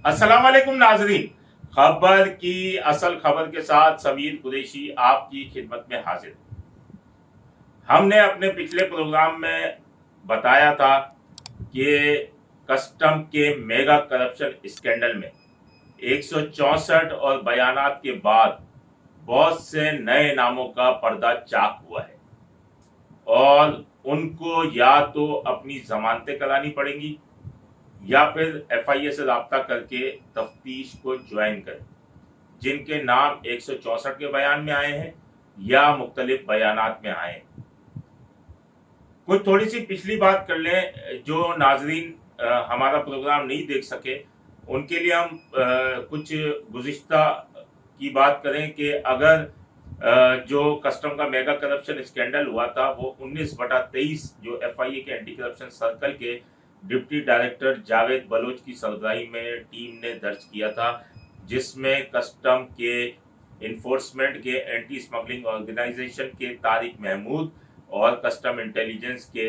अस्सलाम वालेकुम नाजरीन। खबर की असल खबर के साथ समीर कुरैशी आपकी खिदमत में हाजिर। हमने अपने पिछले प्रोग्राम में बताया था कि कस्टम के मेगा करप्शन स्कैंडल में 164 और बयानात के बाद बहुत से नए नामों का पर्दा चाक हुआ है और उनको या तो अपनी जमानतें करानी पड़ेंगी या फिर एफआईए से रब्ता करके तफ्तीश को ज्वाइन करें, जिनके नाम 164 के बयान में आए हैं या मुख्तलिफ बयानात में आए हैं। कुछ थोड़ी सी पिछली बात कर लें। जो नाजरीन हमारा प्रोग्राम नहीं देख सके उनके लिए हम कुछ गुज़िश्ता की बात करें कि अगर जो कस्टम का मेगा करप्शन स्कैंडल हुआ था वो 19/23 जो एफआईए के एंटी करप्शन सर्कल के डिप्टी डायरेक्टर जावेद बलोच की सरबराही में टीम ने दर्ज किया था, जिसमें कस्टम के इन्फोर्समेंट के एंटी स्मगलिंग ऑर्गेनाइजेशन के तारिक महमूद और कस्टम इंटेलिजेंस के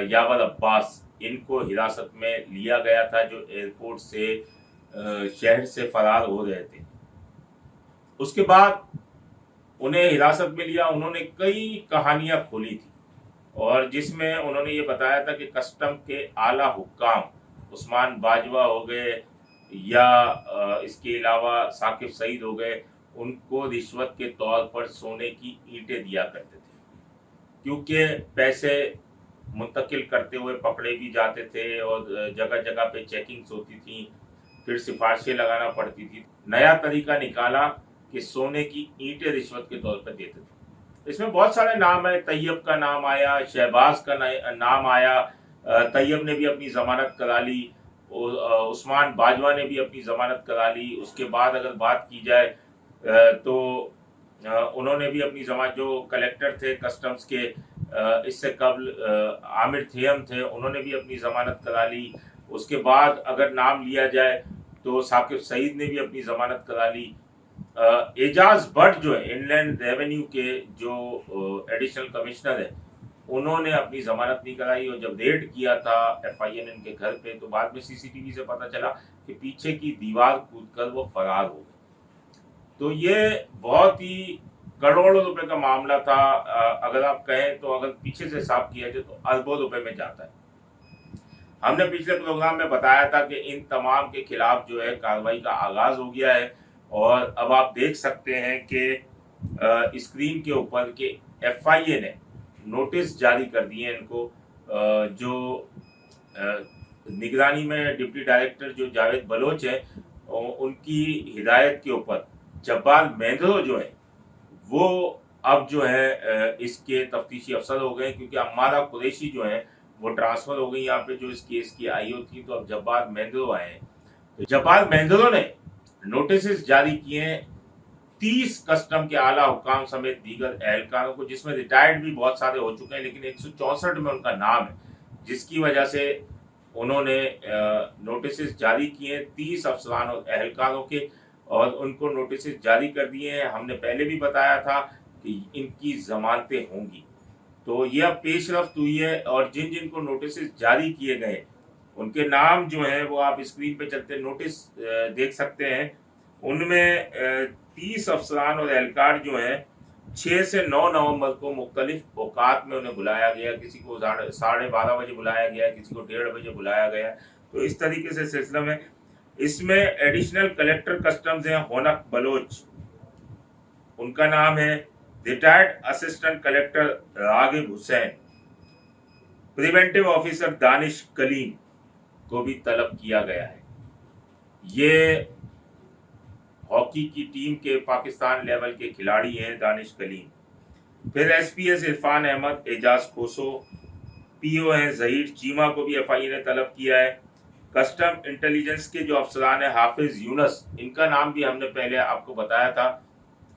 यावर अब्बास इनको हिरासत में लिया गया था, जो एयरपोर्ट से शहर से फरार हो रहे थे। उसके बाद उन्हें हिरासत में लिया, उन्होंने कई कहानियां खोली थी और जिसमें उन्होंने ये बताया था कि कस्टम के आला हुक्काम उस्मान बाजवा हो गए या इसके अलावा साकिब सईद हो गए, उनको रिश्वत के तौर पर सोने की ईंटें दिया करते थे, क्योंकि पैसे मुंतकिल करते हुए पकड़े भी जाते थे और जगह जगह पे चेकिंग्स होती थी, फिर सिफारिशें लगाना पड़ती थी। नया तरीका निकाला कि सोने की ईंटें रिश्वत के तौर पर देते थे। इसमें बहुत सारे नाम है, तैयब का नाम आया, शहबाज का नाम आया। तैयब ने भी अपनी जमानत करा ली, उस्मान बाजवा ने भी अपनी जमानत करा ली। उसके बाद अगर बात की जाए तो उन्होंने भी अपनी जमानत, जो कलेक्टर थे कस्टम्स के इससे कबल आमिर थियम थे, उन्होंने भी अपनी जमानत करा ली। उसके बाद अगर नाम लिया जाए तो साकिब सईद ने भी अपनी जमानत करा ली। एजाज भट्ट जो है इनलैंड रेवेन्यू के जो एडिशनल कमिश्नर है, उन्होंने अपनी जमानत नहीं कराई और जब रेड किया था एफआईए ने इनके घर पे तो बाद में सीसीटीवी से पता चला कि पीछे की दीवार कूदकर वो फरार हो गए। तो ये बहुत ही करोड़ों रुपए का मामला था। अगर आप कहें तो अगर पीछे से हिसाब किया जाए तो अरबों रुपए में जाता है। हमने पिछले प्रोग्राम में बताया था कि इन तमाम के खिलाफ जो है कार्रवाई का आगाज हो गया है और अब आप देख सकते हैं कि स्क्रीन के ऊपर के एफआईए ने नोटिस जारी कर दिए इनको। जो निगरानी में डिप्टी डायरेक्टर जो जावेद बलोच है, उनकी हिदायत के ऊपर जब्बार मेंद्रो जो है वो अब जो है इसके तफ्तीशी अफसर हो गए, क्योंकि अम्मारा कुरैशी जो है वो ट्रांसफर हो गई यहाँ पे जो इस केस की आईओ थी, तो अब जब्बार मेंद्रो आए हैं। तो जब्बार मेंद्रो ने नोटिस जारी किए हैं 30 कस्टम के आला हुकाम समेत दीगर एहलकारों को, जिसमें रिटायर्ड भी बहुत सारे हो चुके हैं, लेकिन 164 में उनका नाम है, जिसकी वजह से उन्होंने नोटिस जारी किए 30 अफसरान और एहलकारों के, और उनको नोटिस जारी कर दिए हैं। हमने पहले भी बताया था कि इनकी जमानतें होंगी, तो ये अब पेशरफ्त हुई है और जिन जिन को नोटिस जारी किए गए उनके नाम जो हैं वो आप स्क्रीन पे चलते नोटिस देख सकते हैं। उनमें 30 अफसरान और एहलकार जो हैं 6 से 9 नवंबर को मुख्तलिफ औकात में उन्हें बुलाया गया। किसी को 12:30 बजे बुलाया गया, किसी को 1:30 बजे बुलाया गया। तो इस तरीके से सिलसिला में इसमें एडिशनल कलेक्टर कस्टम्स हैं होनक बलोच, उनका नाम है। Retired assistant collector Raghib Hussain, preventive officer Danish Kaleem को भी तलब किया गया है। ये हॉकी की टीम के पाकिस्तान लेवल के खिलाड़ी हैं दानिश कलीम। फिर एसपीएस इरफान अहमद, एजाज खोसो, पीओ हैं जहीर चीमा को भी एफआईए ने तलब किया है। कस्टम इंटेलिजेंस के जो अफसरान है हाफिज यूनस, इनका नाम भी हमने पहले आपको बताया था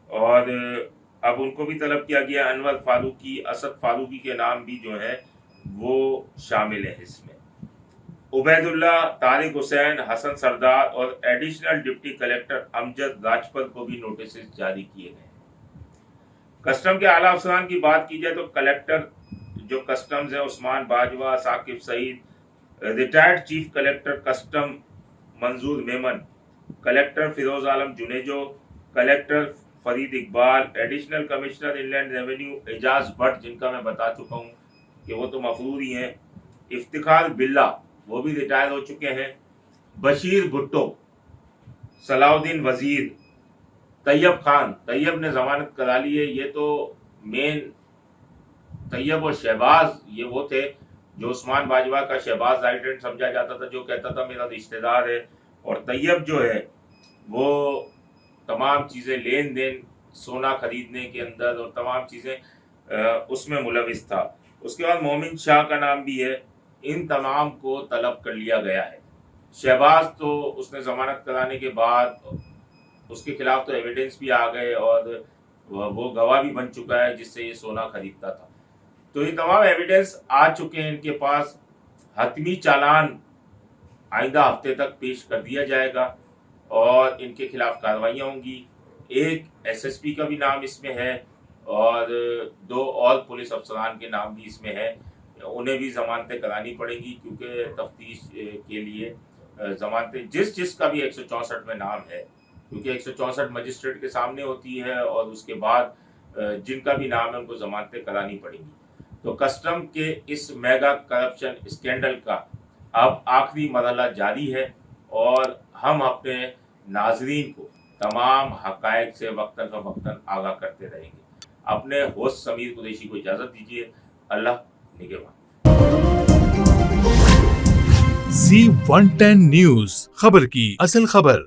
और अब उनको भी तलब किया गया। अनवर फारूकी, असद फारूकी के नाम भी जो है वो शामिल है इसमें। उबैदुल्ला, तारिक हुसैन, हसन सरदार और additional deputy collector Amjad Rajpat को भी नोटिस जारी किए गए। कस्टम के आला अफसरान की बात की जाए तो कलेक्टर जो कस्टम्स है Usman Bajwa, Saqib Saeed, retired chief collector custom Manzoor Memon, collector Feroz Alam Junejo, collector Farid Iqbal, additional commissioner inland revenue Ejaz Bhatt, जिनका मैं बता चुका हूँ कि वो तो मफरूर ही हैं, इफ्तिखार बिल्ला वो भी रिटायर हो चुके हैं, बशीर भुट्टो, सलाउद्दीन वजीर, तैयब खान, तैयब ने जमानत करा ली है। ये तो मेन तैयब और शहबाज ये वो थे जो उस्मान बाजवा का शहबाज आइडेंट समझा जाता था, जो कहता था मेरा रिश्तेदार है, और तैयब जो है वो तमाम चीज़ें लेन देन सोना खरीदने के अंदर और तमाम चीज़ें उसमें मुलविस था। उसके बाद मोमिन शाह का नाम भी है। इन तमाम को तलब कर लिया गया है। शहबाज तो उसने ज़मानत कराने के बाद उसके खिलाफ तो एविडेंस भी आ गए और वो गवाह भी बन चुका है जिससे ये सोना खरीदता था। तो ये तमाम एविडेंस आ चुके हैं इनके पास। हतमी चालान आइंदा हफ्ते तक पेश कर दिया जाएगा और इनके खिलाफ कार्रवाइयाँ होंगी। एक एसएसपी का भी नाम इसमें है और 2 और पुलिस अफसरान के नाम भी इसमें है। उन्हें भी ज़मानतें करानी पड़ेंगी क्योंकि तफ्तीश के लिए ज़मानतें जिसका भी 164 में नाम है, क्योंकि 164 मजिस्ट्रेट के सामने होती है और उसके बाद जिनका भी नाम है उनको ज़मानतें करानी पड़ेंगी। तो कस्टम के इस मेगा करप्शन स्कैंडल का अब आखिरी मरहला जारी है और हम अपने नाजरीन को तमाम हक़ाइक़ से वक्तन फ़वक्तन आगाह करते रहेंगे। अपने होस्ट समीर कुरैशी को इजाज़त दीजिए। अल्लाह निगहबान। Z110 न्यूज़, खबर की असल खबर।